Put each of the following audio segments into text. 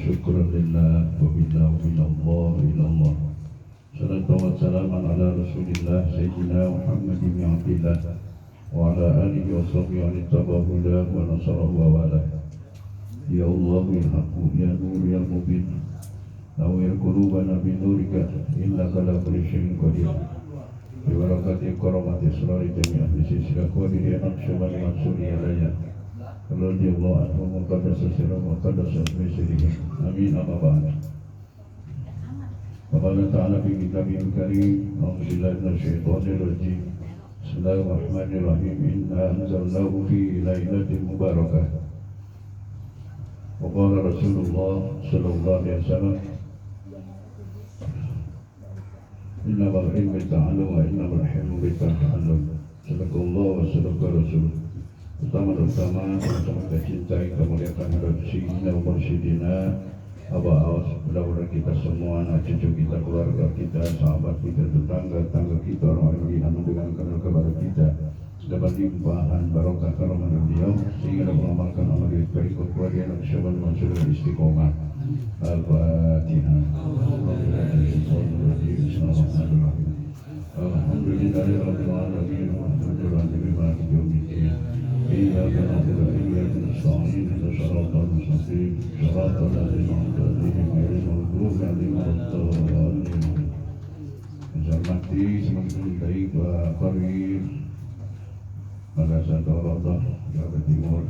syukran lillah wa billah wa minallah ilallah. Salatu wa salaman ala rasulillah Sayyidina Muhammad bin Abdillah wa ala alihi wa sahbihi wa nittabahulah wa nasarahu wa wala. Ya Allah ya haqqu ya nur ya mubin nawir qulubana bi nurika innaka la kulli syai'in qadir. Bi barakati karamati asrari jami'ah bi silsilah qadiri naqsyabani mansuri alayya radhiyallahu anhu muqaddasa sirra muqaddasa bisrihi amin amma ba'd. Qala ta'ala fi kitabihil karim a'udzu billahi minasyaitonir rajim. Bismillahirrahmanirrahim. Inna anzalnahu fi lailatin mubarakah. Wa qala Rasulullah sallallahu alaihi wasallam inna wal ilmi ta'allum wa inna wal hilmi bita'allum. Sadaqallahu wa sadaqa Rasul. Utama-utama sama kita cintai, kita muliakan hadrat Sayyidina wa Mursyidina Aba Awas, mudah-mudahan kita semua, anak cucu kita, keluarga kita, sahabat kita, tetangga kita, orang-orang yang mendengar kenal kepada kita dapat limpahan barokah karunia beliau sehingga dapat mengamalkan amal yang baik kepada anak syabab mansur dan istiqomah. Al-Fatihah. Alhamdulillahirabbil alamin warahmatullahi wabarakatuh. Iyyaka na'budu wa iyyaka nasta'in ihdinas siratal mustaqim siratal ladzina an'amta 'alaihim ghairil maghdubi 'alaihim waladdallin. Hormati semakin baik Pak Qarib Madrasah Torodoh Jawa Timur,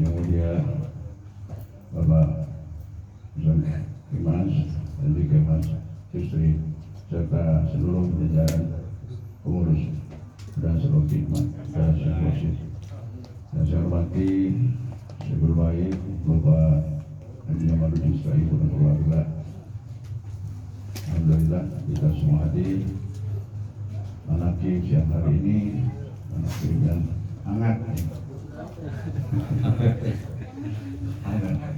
yang mulia Bapak Imas dan juga Mas Istri serta seluruh jajaran pengurus dan seluruh khidmat dan seluruh. Dan saya hormati sebagai baik Bapak Haji Jamaludin Israil dan keluarga. Alhamdulillah kita semua hadir manakib siang hari ini, manakib yang hangat,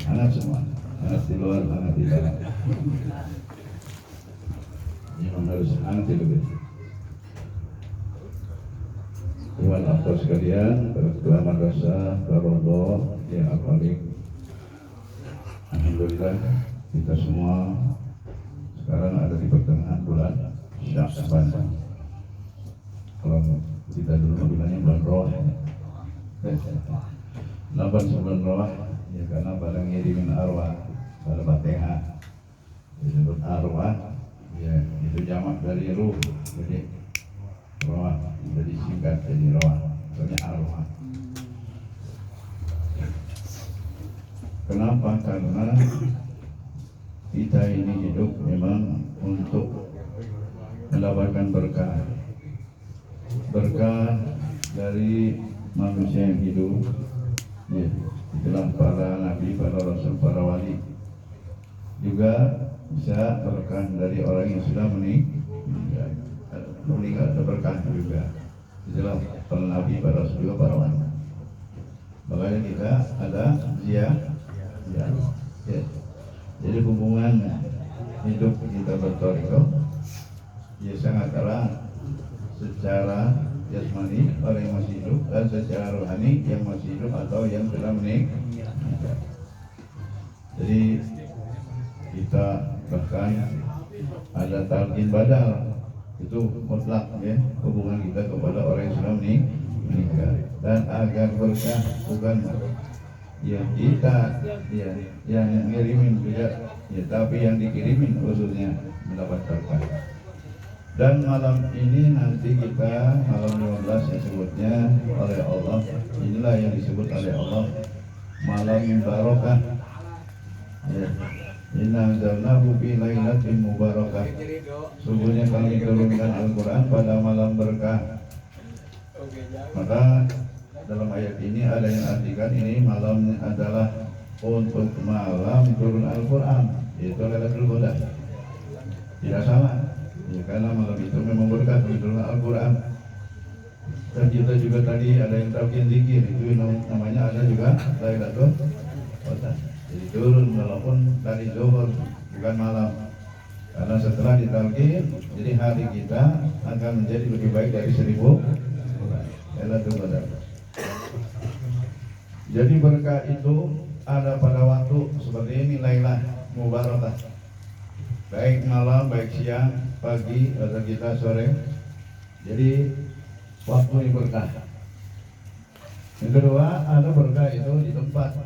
hangat semua, hangat di luar, hangat di dalam. Memang harus hangat di lebih. Tuhan atas sekalian, ketua madrasah Torodoh yang apalik. Alhamdulillah kita semua sekarang ada di pertengahan bulan Sya'ban. Kalau kita dulu bilangnya bulan roh, 8 roh, ya karena pada ngirimin arwah, pada Fatihah disebut arwah, ya itu jamak dari ruh, jadi roh, jadi singkat jadi roh, artinya arwah. Kenapa? Karena kita ini hidup memang untuk mendapatkan berkah. Berkah dari manusia yang hidup, ya, itulah para nabi, para rasul, para wali. Juga bisa berkah dari orang yang sudah meninggal, ada berkah juga. Itulah para nabi, para rasul, juga para wali. Makanya kita ada ya. Jadi hubungan hidup kita bertoriko, ya sangat erat. Secara jasmani orang yang masih hidup dan secara rohani yang masih hidup atau yang sudah meninggal. Jadi kita bahkan ada talqin badal, itu mutlak ya, hubungan kita kepada orang yang sudah meninggal. Dan agar berkah bukan ya kita ya yang ngirimin juga ya, tapi yang dikirimin khususnya mendapat berkah. Dan malam ini nanti kita malam 15 disebutnya oleh Allah, inilah yang disebut oleh Allah malam barokah. Ya. Inna anzalnahu fi lailatin mubarakah. Sungguhnya kami turunkan Al-Quran pada malam berkah. Maka dalam ayat ini ada yang artikan ini malam adalah untuk malam turun Al-Quran, yaitu Lailatul Qadar. Tidak salah. Ya, karena malam itu memang berkah turun Al-Quran. Dan kita juga tadi ada yang talqin zikir, itu namanya ada juga Lailatul Qadar. Jadi turun walaupun dari zuhur bukan malam. Karena setelah ditalqin, jadi hari kita akan menjadi lebih baik dari 1000 Lailatul Qadar. Jadi berkah itu ada pada waktu seperti ini Lailah Mubarakah, baik malam, baik siang, pagi, atau kita sore. Jadi waktu yang berkah. Yang kedua, ada berkah itu di tempat.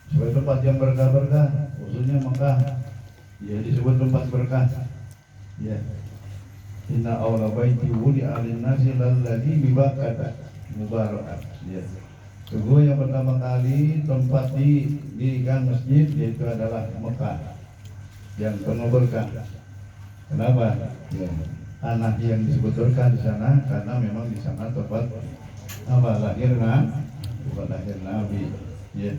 Sebagai tempat yang berkah-berkah, khususnya Mekah, ya disebut tempat berkah. Ya. Inna awla baiti wudi'a lin-nasi lalladzi bi Bakkah mubarakah. Ya. Sungguh yang pertama kali tempat didirikan masjid yaitu adalah Mekah yang penuh berkah. Kenapa? Ya. Tanah yang disebut berkah di sana karena memang di sana tempat lahir Nabi. Ya.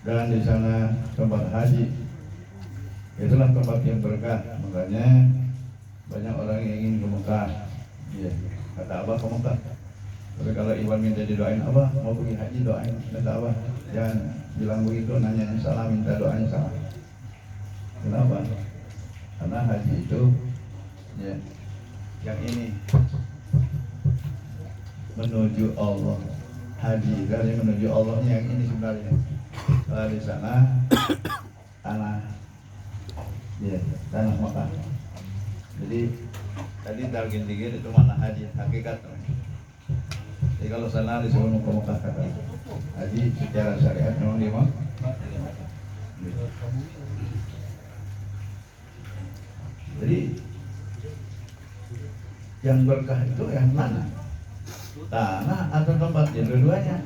Dan di sana tempat haji, itulah tempat yang berkah. Makanya banyak orang yang ingin ke Mekah. Ya, kata Abah ke Mekah. Tapi kalau Iwan minta didoain, Abah mau pergi haji doain. Kata Abah, jangan bilang begitu, nanya salah, minta doanya salah. Kenapa? Karena haji itu, ya, yang ini menuju Allah. Haji dari menuju Allahnya yang ini sebenarnya. Kalau di sana tanah, ya, tanah Mekah. Jadi tadi target dikit itu mana haji hakikat. Jadi kalau sana disebut ke Mekah kata haji secara syariat memang dia mau. Jadi yang berkah itu yang mana? Tanah atau tempat? Ya dua-duanya.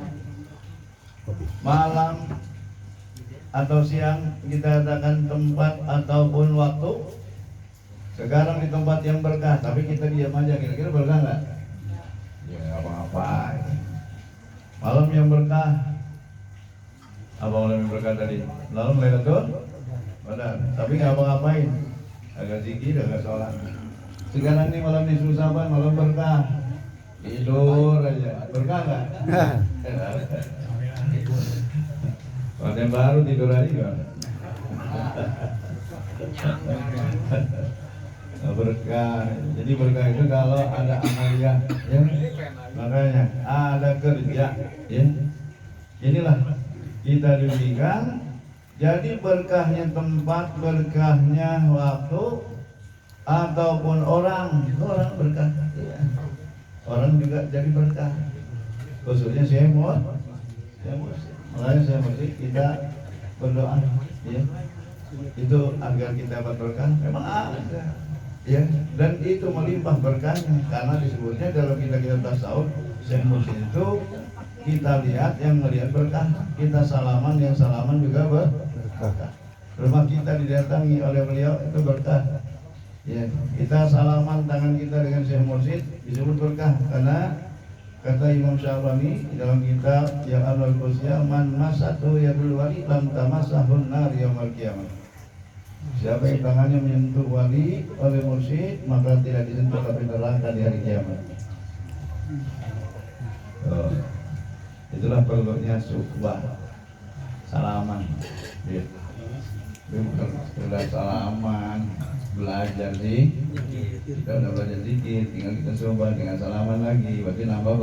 Malam atau siang kita katakan tempat ataupun waktu. Sekarang di tempat yang berkah, tapi kita diam aja, kira-kira berkah nggak? Ya nggak apa-apa. Malam yang berkah, apa malam yang berkah tadi? Malam Lailatul Qadar, tapi nggak apa-apain, agak zikir, agak sholat. Sekarang ini malam nisfu Sa'ban, malam berkah, tidur aja, berkah nggak? Kalau yang baru tidur aja gimana? Berkah. Jadi berkah itu kalau ada amalia, ya, makanya ada kerja, ya. Inilah kita diberikan. Jadi berkahnya tempat, berkahnya waktu, ataupun orang berkah. Ya. Orang juga jadi berkah. Khususnya saya makanya saya mesti kita berdoa, ya. Itu agar kita dapat berkah. Memang ada, ya, dan itu melimpah berkahnya karena disebutnya dalam kita tasawuf Syekh Mursyid itu kita lihat yang melihat berkah, kita salaman yang salaman juga berkah. Rumah kita didatangi oleh beliau itu berkah, ya. Kita salaman tangan kita dengan Syekh Mursyid disebut berkah karena kata Imam Syafani dalam kitab yang Al-Qusya, man masatu yadul wali lam tamasahun nar yaumil qiyamah. Siapa yang tangannya menyentuh wali oleh mursyid maka tidak disentuh api neraka di hari kiamat. Itulah perlunya suhbah, salaman. Sudah salaman, belajar sih. Kita udah belajar zikir, tinggal kita coba dengan salaman lagi, berarti nambah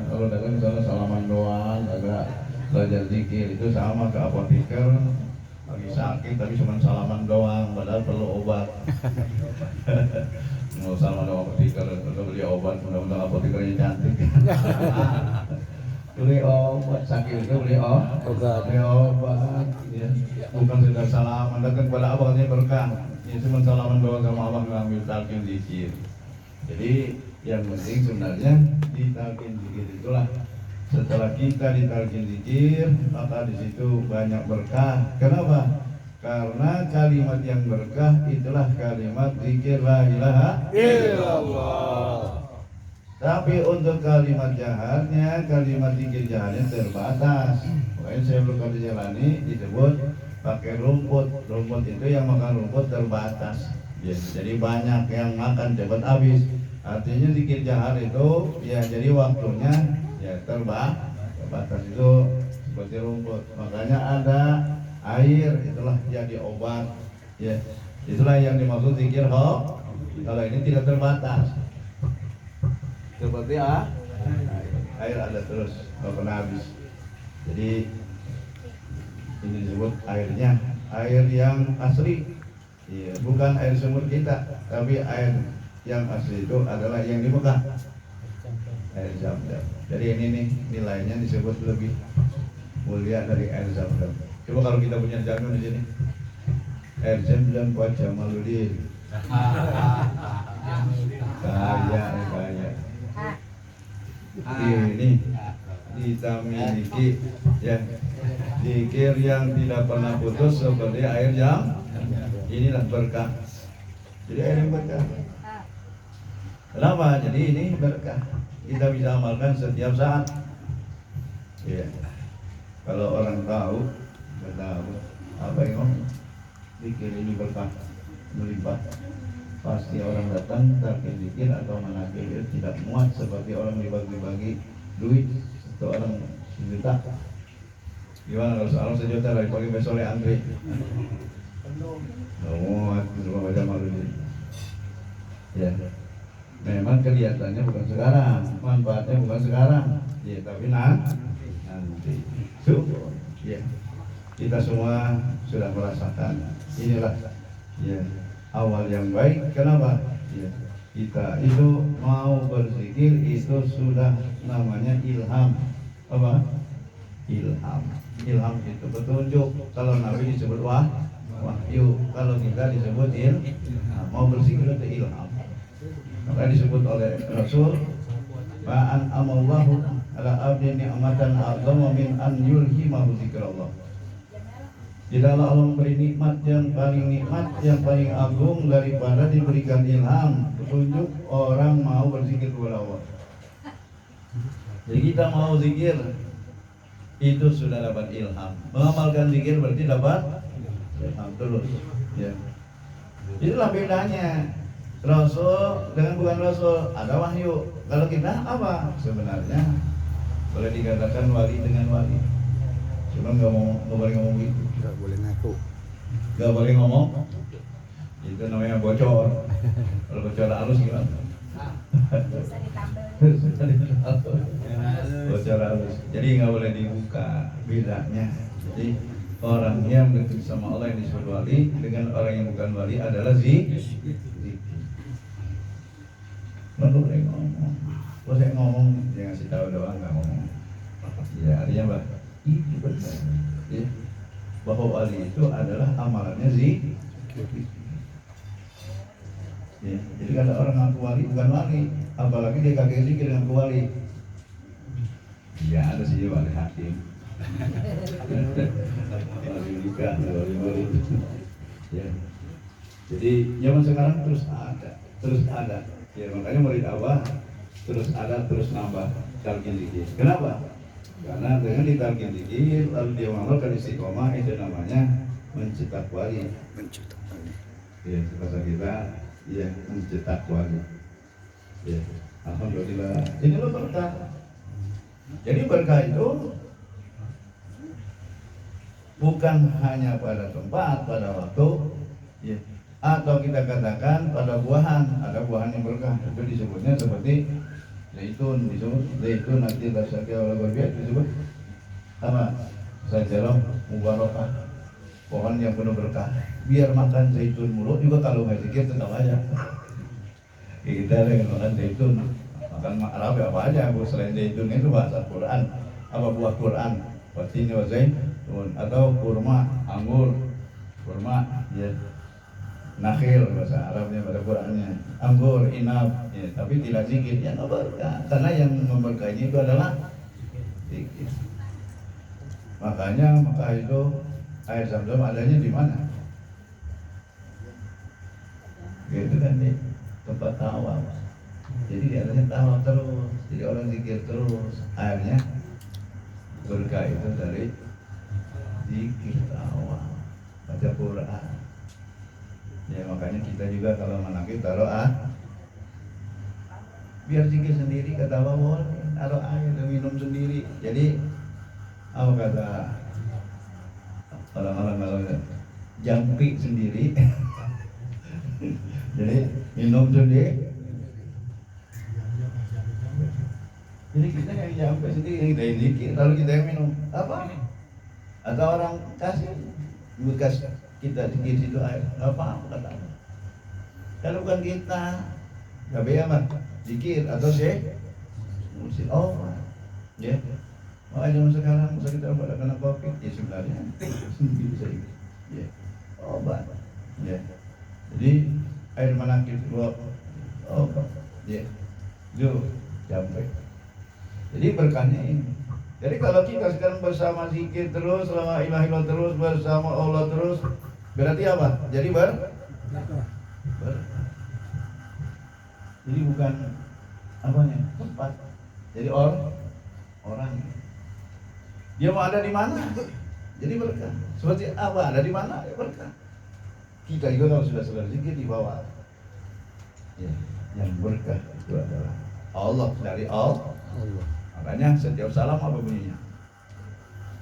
kalau datang misalnya salaman doang, agak belajar zikir itu sama ke apoteker. Lagi sakit tapi cuma salaman doang, padahal perlu obat. Mau salaman doang apoteker, atau beli obat, mudah-mudahan apotekernya cantik. Beli obat sakit itu beli obat, ya. Bukan sekedar salaman, datang kepada abang katanya berkah. Ya cuma salaman doang sama abang ngambil talqin zikir. Jadi yang penting sebenarnya di talqin zikir itulah. Setelah kita ditalqin zikir, maka di situ banyak berkah. Kenapa? Karena kalimat yang berkah itulah kalimat zikir la ilaha illallah. Tapi untuk kalimat jahatnya, kalimat zikir jahatnya terbatas. Makanya saya belum dijalani disebut pakai rumput. Rumput itu yang makan rumput terbatas. Ya, jadi banyak yang makan cepat habis. Artinya zikir jahat itu ya jadi waktunya ya terbatas itu seperti rumput. Makanya ada air, itulah jadi obat, ya. Itulah yang dimaksud zikir kalau ini tidak terbatas. Seperti air ada terus, nggak pernah habis. Jadi Ini disebut airnya, air yang asli. Iya, bukan air sumur kita, tapi air yang asli itu adalah yang di Mekah, air Zam-Zam. Jadi ini nih nilainya disebut lebih mulia dari air Zam-Zam. Coba kalau kita punya jamu di sini, air Zam-Zam buat Jamaludin. Kaya. Ini kita miliki ya zikir yang tidak pernah putus seperti air Zam. Inilah berkah. Jadi air yang berkah. Kenapa? Jadi ini berkah. Kita bisa amalkan setiap saat. Ya. Kalau orang tahu, nggak tahu apa yang ngomong, zikir ini berkah melimpah. Pasti orang datang tarkin zikir atau manakil tidak muat seperti orang dibagi-bagi duit atau orang sejuta. Gimana kalau seorang sejuta dari pagi besok oleh antri? Muat semua baca malu. Ya, memang kelihatannya bukan sekarang, manfaatnya bukan sekarang, ya tapi nanti. Syukur. Ya, kita semua sudah merasakan inilah ya awal yang baik. Kenapa? Ya, kita itu mau berzikir itu sudah namanya ilham. Apa? Ilham. Ilham itu petunjuk. Kalau Nabi disebut wahyu, kalau kita disebut ilham. Mau berzikir itu ilham. Maka disebut oleh Rasul, Ma'an amallahu ala abdi ni'matan a'zama min an yulhimahu zikrallah. Tidaklah Allah memberi nikmat yang paling agung daripada diberikan ilham, petunjuk orang mau berzikir kepada Allah. Jadi kita mau zikir itu sudah dapat ilham. Mengamalkan zikir berarti dapat ilham terus. Ya. Itulah bedanya Rasul dengan bukan Rasul. Ada wahyu. Kalau kita apa? Sebenarnya boleh dikatakan wali dengan wali. Cuma nggak boleh ngomong gitu. Nggak boleh ngaku. Nggak boleh ngomong. Itu namanya bocor. Kalau bocor halus gimana? Bisa ditambah. Bocor halus. Jadi nggak boleh dibuka bedanya. Jadi orang yang dekat sama Allah yang disebut wali dengan orang yang bukan wali adalah zikir. Nggak boleh ngomong. Kalau saya ngomong, dia ngasih tahu doang nggak ngomong. Ya artinya apa? Itu benar. Ya. Bahwa wali itu adalah amalannya zikir. Ya. Jadi kalau orang ngaku wali bukan wali, apalagi dia kagak zikir dengan wali. Ya ada sih wali hakim. Wali nikah, wali murid. Ya. Jadi zaman sekarang terus ada. Ya makanya murid awal terus ada, terus nambah talqin zikir. Kenapa? Karena dengan ditalqin zikir lalu dia mengamalkan istiqomah, itu namanya mencetak wali. Ya, bahasa kita ya mencetak wali. Ya, alhamdulillah. Ini lo berkah. Jadi berkah itu bukan hanya pada tempat, pada waktu, ya. Atau kita katakan pada buahan, ada buahan yang berkah, itu disebutnya seperti zaitun, disebut zaitun nanti rasanya oleh berbiak disebut apa? Sajarah mubarakah, pohon yang penuh berkah. Biar makan zaitun mulu juga kalau nggak zikir tetap aja. Kita dengan makan zaitun, makan Arab apa aja, selain zaitun itu bahasa Quran, apa buah Quran, watini wa zaitun, atau kurma, anggur, kurma, ya. Nakhil bahasa Arabnya pada Qurannya, anggur, inab, ya, tapi tidak zikir, ya nggak berkah. Karena yang memberkahinya itu adalah zikir. Makanya itu air Zam-Zam adanya di mana? Gitu kan di tempat tawa. Jadi adanya tawa terus, jadi orang zikir terus. Airnya berkah itu dari zikir tawa, baca Quran. Ya makanya kita juga kalau menakib taruh biar zikir sendiri, kata Allah taruh air minum sendiri. Jadi apa kata orang-orang kalau jampi sendiri jadi minum sendiri. Jadi kita yang jampi sendiri yang kita zikir, lalu kita yang minum apa? Atau orang kasih bekas kita di situ air, nggak apa-apa kata Allah. Kalau bukan kita, nggak apa zikir atau musik. Oh, ya. Makanya zaman sekarang masa kita pada kena COVID, ya sebenarnya bisa ya obat, ya. Jadi air manakib buat obat, ya. Itu sampai. Jadi berkahnya ini. Jadi kalau kita sekarang bersama zikir terus, la ilaha illallah terus, bersama Allah terus, berarti apa? Jadi jadi bukan apanya? Tempat. Jadi orang. Dia mau ada di mana? Jadi berkah. Seperti apa? Ada di mana? Ya berkah. Kita juga kalau sudah zikir di bawah. Ya, yang berkah itu adalah Allah, dari Allah. Makanya setiap salam apa bunyinya?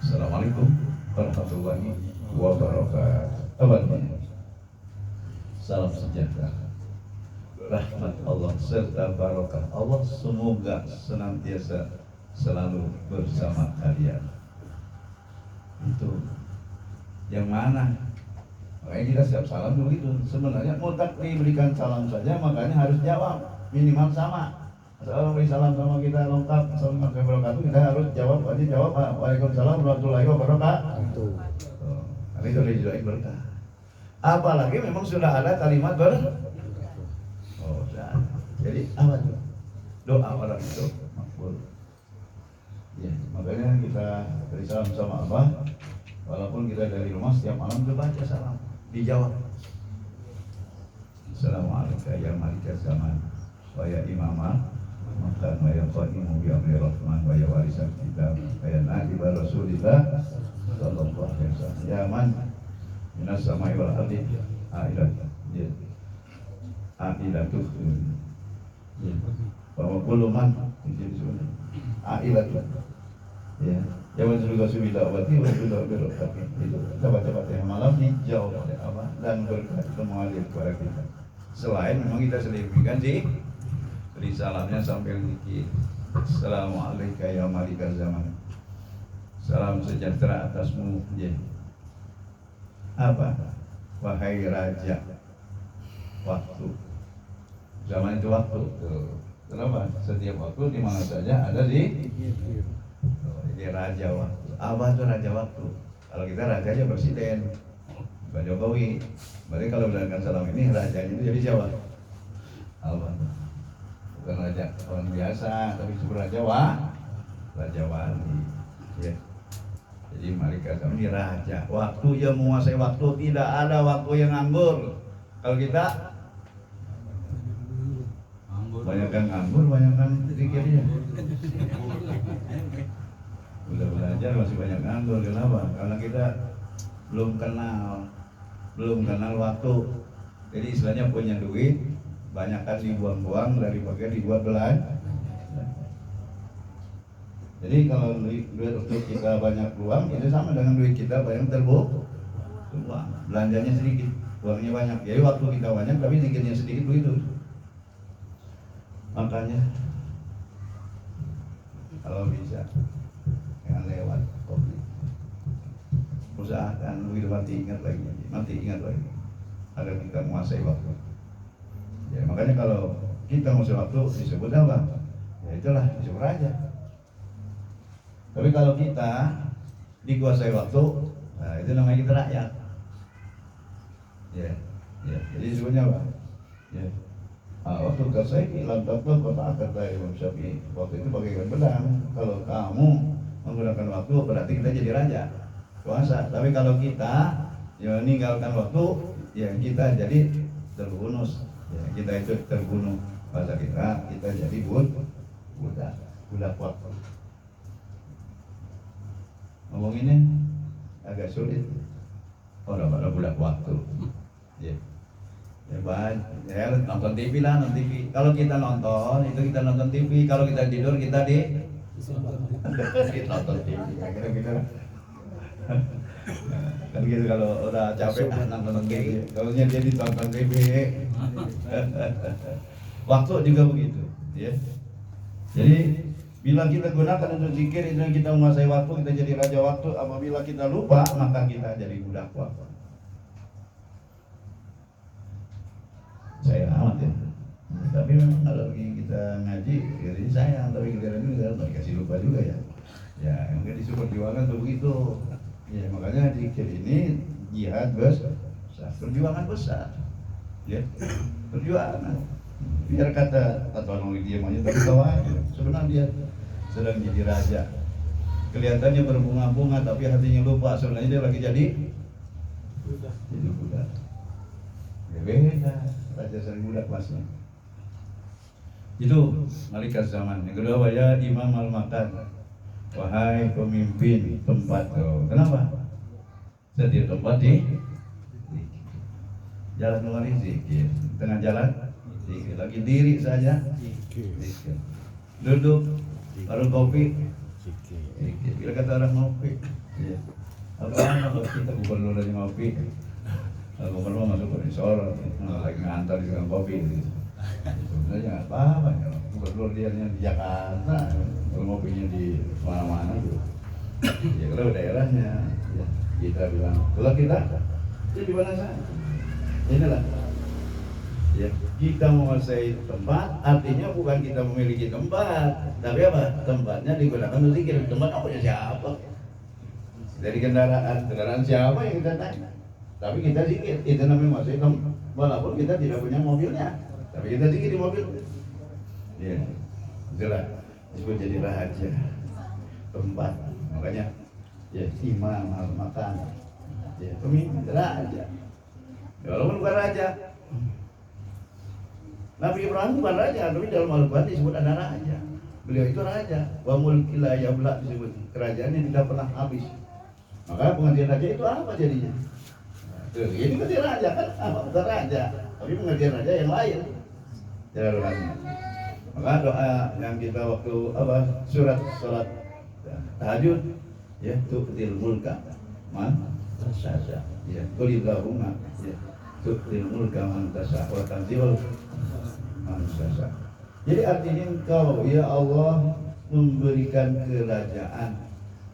Assalamualaikum warahmatullahi wabarakatuh. Apa bunyinya? Salam sejahtera, rahmat Allah serta barokah Allah semoga senantiasa selalu bersama kalian. Itu yang mana? Makanya kita setiap salam begitu. Sebenarnya mutlak diberikan salam saja, makanya harus jawab minimal sama. Assalamualaikum salam sama kita lengkap. Assalamualaikum warahmatullahi wabarakatuh. Kita harus jawab. Waalaikumsalam warahmatullahi wabarakatuh. Karena itu juga berkah. Apalagi memang sudah ada kalimat jadi apa itu? Doa orang itu makbul. Ya, makanya kita beri salam sama Allah. Walaupun kita dari rumah setiap malam baca salam, dijawab. Assalamualaikum ya malika zaman wa ya imamah makan wa ya qaimu bi amri rahman wa ya warisan kitab wa ya nabi rasulillah sallallahu alaihi wasallam ya man minas samai wal ardi ailat ya ailatuh ya bahwa kullu man ailat ya jangan juga subida abadi wa subida birokati itu kita baca-baca yang malam nih jauh dari apa dan berkat itu mengalir kepada kita. Selain memang kita selipkan sih beri salamnya sampai zikir. Assalamualaikum ya malika zaman. Salam sejahtera atasmu. Ya. Apa? Wahai raja waktu. Zaman itu waktu. Kenapa? Setiap waktu di mana saja ada di jadi raja waktu. Apa itu raja waktu? Kalau kita rajanya presiden, Pak Jokowi. Berarti kalau berdasarkan salam ini rajanya itu jadi siapa? Allah. Bukan raja orang biasa, tapi disebut raja wali. Ya. Jadi mari kami raja. Waktu yang menguasai waktu, tidak ada waktu yang nganggur. Kalau kita banyakkan nganggur, banyakkan zikirnya. Udah belajar masih banyak nganggur. Kenapa? Karena kita belum kenal waktu. Jadi istilahnya punya duit banyakkan dibuang-buang daripada dibuat belanja. Jadi kalau duit untuk kita banyak uang itu sama dengan duit kita banyak terbuang. Belanjanya sedikit, uangnya banyak. Jadi waktu kita banyak tapi zikirnya sedikit begitu. Makanya kalau bisa jangan lewat kopi. Usahakan begitu mati ingat lagi agar kita menguasai waktu. Ya makanya kalau kita menguasai waktu disebut apa? Ya itulah disebut raja. Tapi kalau kita dikuasai waktu, nah itu namanya kita rakyat. Ya. Jadi disebutnya apa? Ya. Waktu kasih lantas kota kata Imam Syafi'i. Waktu itu bagaikan pedang. Kalau kamu menggunakan waktu berarti kita jadi raja. Kuasa. Tapi kalau kita ya meninggalkan waktu, ya kita jadi terhunus. Ya, kita itu terbunuh. Bahasa kita jadi budak waktu. Ngomonginnya agak sulit. Orang budak waktu. Ya. Ya nonton TV lah, nonton TV. Kalau kita nonton, itu kita nonton TV. Kalau kita tidur, kita nonton TV. Kira-kira kan gitu kalau udah capek nonton TV. Kalau dia ditonton TV. Waktu juga begitu, ya. Jadi Bila kita gunakan untuk zikir, itu kita menguasai waktu, kita jadi raja waktu. Apabila kita lupa, maka kita jadi budak waktu. Saya amat ya. Tapi memang kalau kita ngaji, jadi sayang. Tapi giliran juga nggak dikasih lupa juga ya. Ya, yang disuruh perjuangan tuh begitu. Ya, makanya zikir ini jihad besar, perjuangan besar. Ya, perjuangan. Biar kata orang diam aja, tapi tahu aja. Sebenarnya dia sedang jadi raja. Kelihatannya berbunga-bunga, tapi hatinya lupa. Sebenarnya dia lagi jadi budak. Ya beda, raja sering budak kelasnya. Itu malaikat zaman. Yang kedua, ya imam al-makan. Wahai pemimpin tempat. Kenapa? Setiap tempat di jalan kemari zikir, tengah jalan zikir, lagi diri saja zikir, duduk baru kopi zikir. Bila kata orang ngopi, ya. Kalau kita gubernur lagi ngopi, gubernur masuk ke resort, lagi ngantar di tukang kopi, sebenarnya nggak apa-apa. Gubernur dia di Jakarta, kalau ngopinya di mana-mana tuh. Ya kalau daerahnya, ya, kita bilang, kalau kita itu di mana saja. Inilah, ya, kita menguasai tempat, artinya bukan kita memiliki tempat, tapi apa? Tempatnya digunakan untuk zikir. Tempat punya siapa? Dari kendaraan siapa yang kita tanya? Tapi kita zikir, itu namanya menguasai tempat. Walaupun kita tidak punya mobilnya, tapi kita zikir di mobil. Ya, itulah disebut jadi raja tempat. Makanya, ya, imam makan, ya, pemimpin raja. Walaupun bukan raja, Nabi Ibrahim bukan raja, tapi dalam Al-Quran disebut ada raja. Beliau itu raja. Wa mulki la yabla, disebut kerajaan yang tidak pernah habis. Maka pengertian raja itu apa jadinya? Tuh, ini pengertian raja kan apa? Bukan raja, tapi pengertian raja yang lain. Jalannya. Maka doa yang kita waktu apa? Salat tahajud, ya, tu'til mulka man tasya. Ya, qulillahumma, ya, tu'til mulka man tasya wa tanzilul man tasya. Jadi artinya engkau ya Allah memberikan kerajaan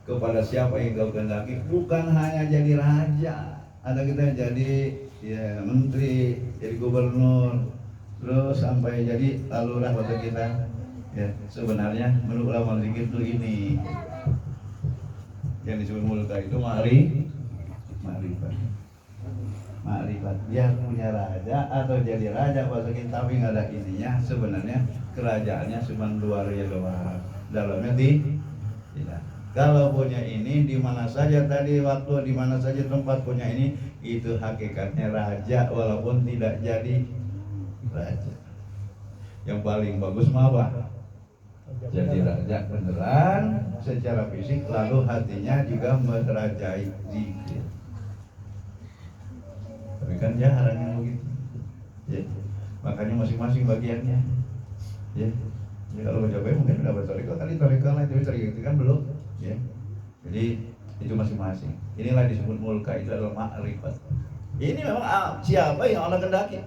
kepada siapa yang kau kehendaki, bukan hanya jadi raja. Ada kita jadi ya menteri, jadi gubernur, terus sampai jadi lurah kata kita. Ya, sebenarnya menurut ulama zikir itu ini yang disebut mulka itu makrifat. Dia punya raja atau jadi raja masukin, tapi nggak ada ininya. Sebenarnya kerajaannya cuma luarnya doang, dalamnya tidak. Kalau punya ini di mana saja tadi waktu, di mana saja tempat punya ini, itu hakikatnya raja walaupun tidak jadi raja. Yang paling bagus mah apa? Jadi raja beneran secara fisik, lalu hatinya juga merajai zikir. Tapi kan jarang yang begitu. Ya, makanya masing-masing bagiannya. Ya, ya kalau coba mungkin udah bertoriko kali toriko lah, tapi toriko itu kan belum. Ya, jadi itu masing-masing. Inilah disebut mulka, itu adalah makrifat. Ini memang siapa yang Allah kendaki.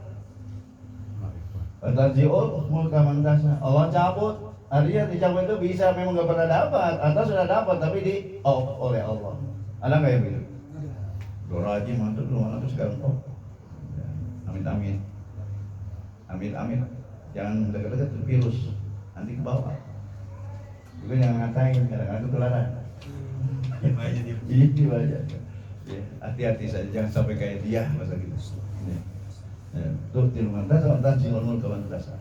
Tanziul mulka man tasya. Allah cabut. Artinya dicabut itu bisa memang nggak pernah dapat atau sudah dapat tapi di off oleh Allah. Ada nggak yang begitu? Doraji mantul lu mana tuh sekarang off. Amin. Amin. Jangan dekat-dekat tuh virus, nanti ke bawah. Juga jangan ngatain, kadang-kadang ketularan. Itu aja. Ya, hati-hati saja, jangan sampai kayak dia masa gitu. Tuh di rumah tasa, dan sinulmul kawan tasa.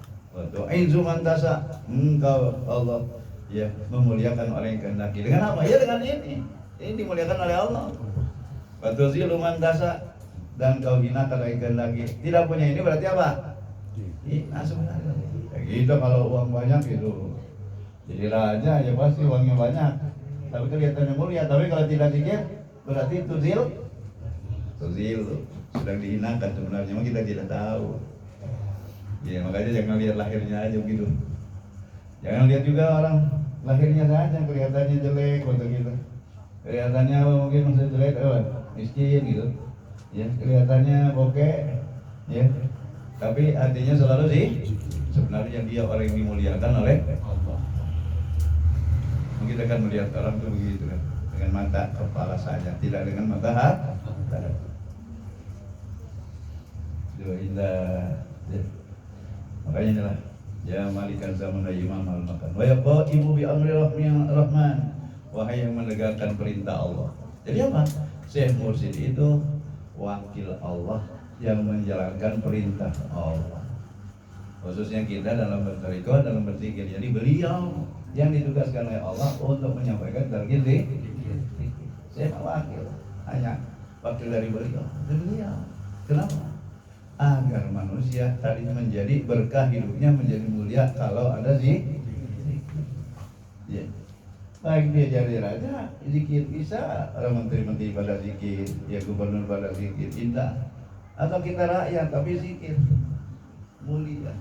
Doain zuman tasa, engkau Allah ya memuliakan orang yang kehendaki. Dengan apa? Ya dengan ini. Ini dimuliakan oleh Allah. Batu ziluman tasa, dan kau hinakan orang yang kehendaki. Tidak punya ini berarti apa? Hina sebenarnya. Ya gitu kalau uang banyak gitu. Jadi raja ya pasti uangnya banyak. Tapi kelihatannya mulia. Tapi kalau tidak dikit berarti tuzil sedang dihinakan sebenarnya. Memang kita tidak tahu. Ya makanya jangan lihat lahirnya aja begitu. Jangan lihat juga orang lahirnya saja kelihatannya jelek atau gitu. Kelihatannya mungkin masih jelek, miskin gitu. Ya kelihatannya bokeh, ya. Tapi artinya selalu sih sebenarnya dia orang yang dimuliakan oleh Allah. Kita kan melihat orang itu begitu kan, dengan mata kepala saja, tidak dengan mata hati. Indah. Ya. Makanya inilah ya malikan zaman imam al-makan. Wa yaqaimu bi amri rahman. Wahai yang menegakkan perintah Allah. Jadi apa? Syekh Mursyid itu wakil Allah yang menjalankan perintah Allah. Khususnya kita dalam bertarekat, dalam berzikir. Jadi beliau yang ditugaskan oleh Allah untuk menyampaikan target zikir. Saya wakil, hanya wakil dari beliau. Dari beliau. Kenapa? Agar manusia tadi menjadi berkah hidupnya, menjadi mulia kalau ada zikir. Ya. Baik dia jadi raja, zikir bisa, orang menteri-menteri pada zikir, ya gubernur pada zikir, indah. Atau kita rakyat tapi zikir, mulia.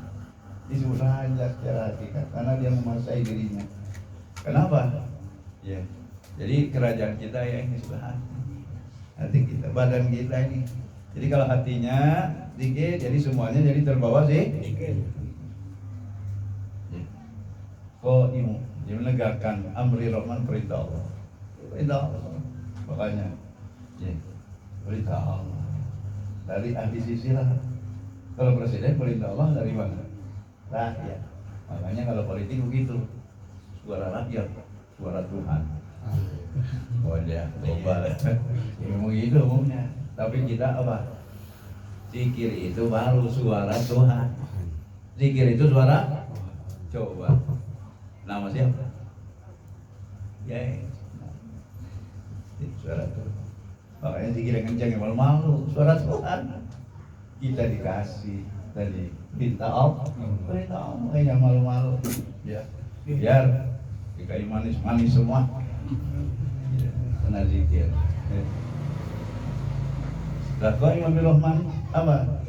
Disebut raja secara hakikat karena dia menguasai dirinya. Kenapa? Ya. Jadi kerajaan kita ya ini sudah hati kita, badan kita ini. Jadi kalau hatinya zikir, jadi semuanya jadi terbawa zikir. Qaimu, dia menegakkan amri rahman, perintah Allah. Perintah Allah. Makanya ya, perintah Allah. Dari ahli sisi lah. Kalau presiden perintah Allah dari mana? Rakyat. Makanya kalau politik begitu, suara rakyat, suara Tuhan. Oh dia global. Memang gitu umumnya. Tapi kita apa? Zikir itu baru suara Tuhan. Zikir itu suara. Coba. Nama siapa? Ya. Suara Tuhan. Makanya zikir yang kencang yang malu-malu, suara Tuhan. Kita dikasih tadi minta Allah, makanya malu-malu. Ya. Biar dikasih manis-manis semua. Kena zikir. Lakoi Nabi Rahman apa?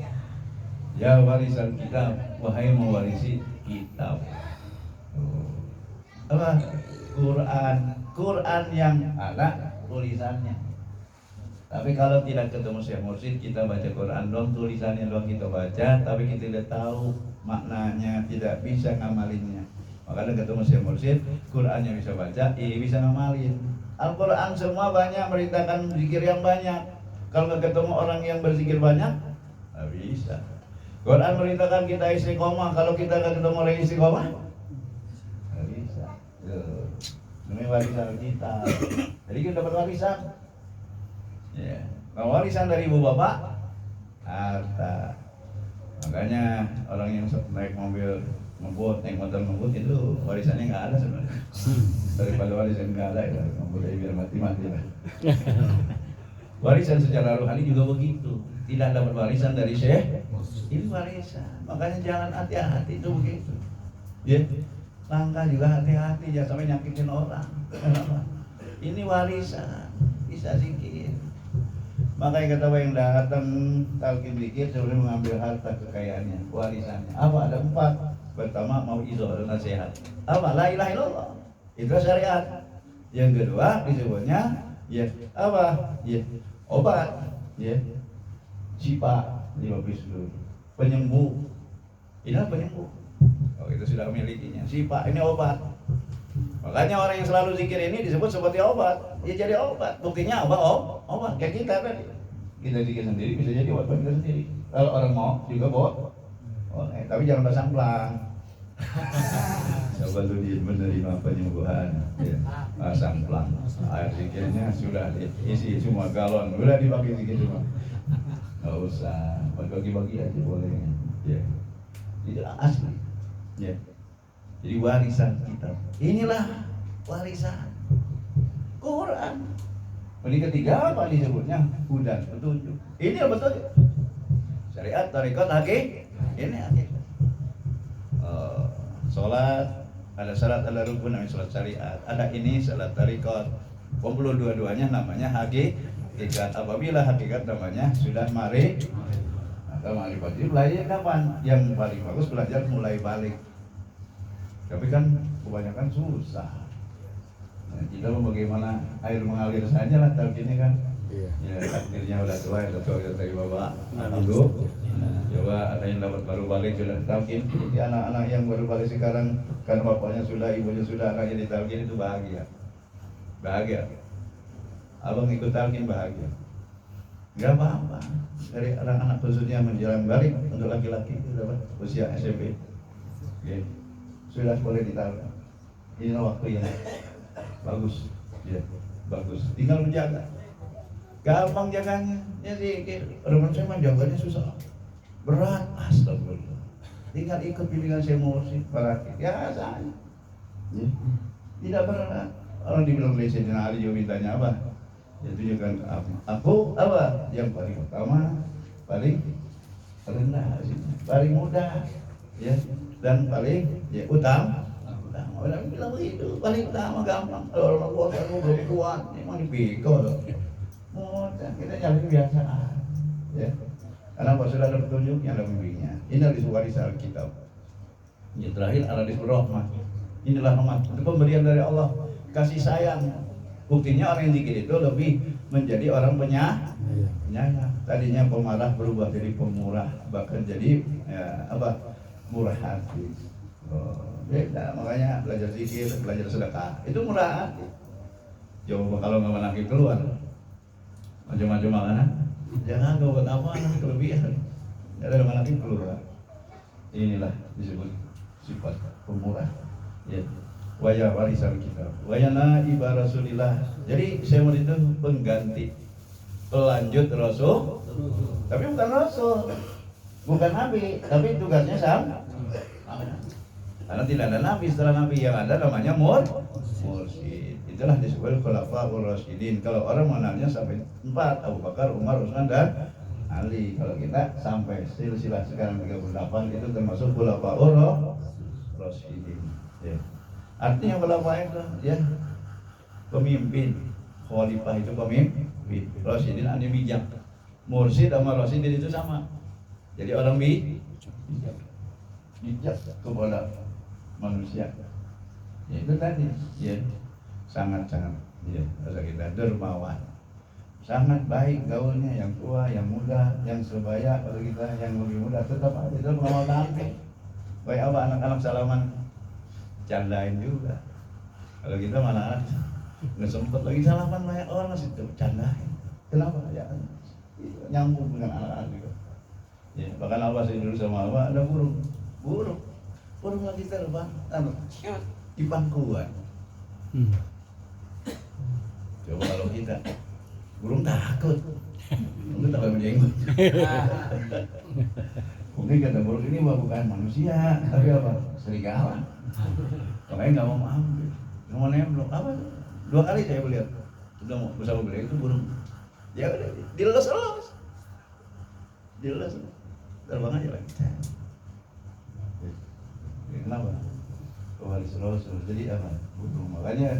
Ya warisan kitab, wahai mewarisi kitab. Apa? Quran yang ada tulisannya. Tapi kalau tidak ketemu Syekh Mursyid, kita baca Quran dong, tulisannya doang kita baca, tapi kita tidak tahu maknanya, tidak bisa ngamalinnya. Makanya ketemu Syekh Mursyid, Qurannya bisa baca, bisa ngamalin. Al-Quran semua banyak merintahkan zikir yang banyak. Kalau nggak ketemu orang yang berzikir banyak, nggak bisa. Quran merintahkan kita istiqomah, kalau kita nggak ketemu orang istiqomah, nggak bisa. Ini warisan kita. Jadi kita dapat warisan. Ya, kalau warisan dari ibu bapak, harta. Makanya orang yang naik mobil ngebut, naik motor ngebut itu warisannya nggak ada sebenarnya. Daripada warisan nggak ada, ya ngebut aja biar mati-mati lah. Warisan secara rohani juga begitu. Tidak dapat warisan dari Syekh, ini warisan. Makanya jangan hati-hati itu begitu. Ya, langkah juga hati-hati, jangan sampai nyakitin orang. Kenapa? Ini warisan, bisa zikir. Makanya kata yang datang talqin zikir sebelum mengambil harta kekayaannya, warisannya. Apa? Ada 4. Pertama mau izo dan nasihat. Apa? La ilaha illallah. Itu syariat. Yang kedua disebutnya ya apa? Ya obat. Ya sipa 15 dulu. Penyembuh. Ini penyembuh. Oh itu sudah memilikinya. Sipa ini obat. Makanya orang yang selalu zikir ini disebut seperti obat. Ya jadi obat. Buktinya apa? Obat. Kayak kita tadi. Kita zikir sendiri bisa jadi obat kita sendiri. Kalau orang mau juga bawa. Tapi jangan pasang pelang. Coba lu menerima penyembuhan. Ya. Pasang pelang. Air zikirnya sudah diisi semua galon. Sudah dipakai zikir semua. Nggak usah. Bagi-bagi aja boleh. Ya. Itu asli. Ya. Jadi warisan kita. Inilah warisan Quran. Ini ketiga apa disebutnya? Hudan, petunjuk. Ini betul. Syariat, tarekat, hakikat. Ini hakikat. Sholat, ada syarat, ada rukun, namanya sholat syariat. Ada ini sholat tarekat. Kumpul dua-duanya namanya hakikat. Apabila hakikat namanya sudah mari. Atau mari pagi belajar kapan? Yang paling bagus belajar mulai balik. Tapi kan kebanyakan susah. Nah, kita mau bagaimana air mengalir saja lah talqinnya kan. Iya. Ya, akhirnya udah tua kita dari bapak dulu. Coba ada yang dapat baru balik sudah talqin. Jadi anak-anak yang baru balik sekarang kan bapaknya sudah, ibunya sudah, anaknya ditalqin itu bahagia. Bahagia. Abang ikut talqin bahagia. Gak apa-apa. Dari anak-anak khususnya menjelang balik untuk laki-laki dapat usia SMP. Ya. Sudah boleh ditalqin. Ini waktu yang bagus. Ya, bagus. Tinggal menjaga. Gampang jaganya. Jadi orang saya mah jaganya susah. Berat, astagfirullah. Tinggal ikut bimbingan saya musik para ya saja. Ya. Tidak berat. Orang dibilang oleh Sayyidina Ali juga mintanya apa? Ya tunjukkan aku apa yang paling utama, paling rendah, paling mudah, ya, dan paling ya utama. Orang bilang begitu, paling utama gampang. Kalau orang kuat aku belum kuat, emang dipikul. Mudah, kita nyari kebiasaan, ya. Karena apa sudah ada petunjuknya, ada bimbingnya. Inilah waris Alkitab. Yang terakhir al-hadis rahmah. Inilah rahmat, itu pemberian dari Allah, kasih sayang. Buktinya orang yang dikit itu lebih menjadi orang penyayang. Tadinya pemarah berubah jadi pemurah, bahkan jadi ya, apa murah hati. Beda, makanya belajar zikir, belajar sedekah itu murah hati. Coba kalau nggak menakib keluar, macam-macam makanan, jangan kau buat apa nanti kelebihan. Ada menakib keluar. Inilah disebut sifat pemurah. Ya. Waya warisan kita. Wayana iba Rasulillah. Jadi saya mau itu pengganti, pelanjut Rasul, tapi bukan Rasul, bukan Nabi, tapi tugasnya sama. Karena tidak ada Nabi setelah Nabi, yang ada namanya mursyid. Itulah disebut khulafaur rasyidin. Kalau orang mengenalnya sampai 4, Abu Bakar, Umar, Utsman dan Ali. Kalau kita sampai silsilah sekarang 38 itu termasuk khulafaur rasyidin. Ya. Artinya khulafa itu ya pemimpin, khalifah itu pemimpin, rasyidin artinya bijak. Mursyid sama rasyidin itu sama. Jadi orang bijak kepada manusia. Ya itu tadi, ya sangat-sangat, ya rasa kita dermawan, sangat baik gaulnya, yang tua, yang muda, yang sebaya. Kalau kita yang lebih muda tetap ada itu pengawal tampil. Baik apa anak-anak salaman, candain juga. Kalau kita mana nggak sempet lagi salaman banyak orang masih candain. Kenapa? Ya nyambung dengan anak-anak juga. Ya bahkan Allah saya dulu sama Allah ada burung lagi terbang, di pangkuan. Coba kalau kita burung takut, mungkin takut menjenggot. Mungkin kata burung ini bukan manusia, tapi apa? Serigala. Makanya nggak mau ambil, nggak mau nembak. Apa? 2 kali saya melihat, sudah mau bersama beliau itu burung. Ya udah, dilelos, terbang aja lagi. Kenapa? Waris Rasul. Jadi apa? Burung. Makanya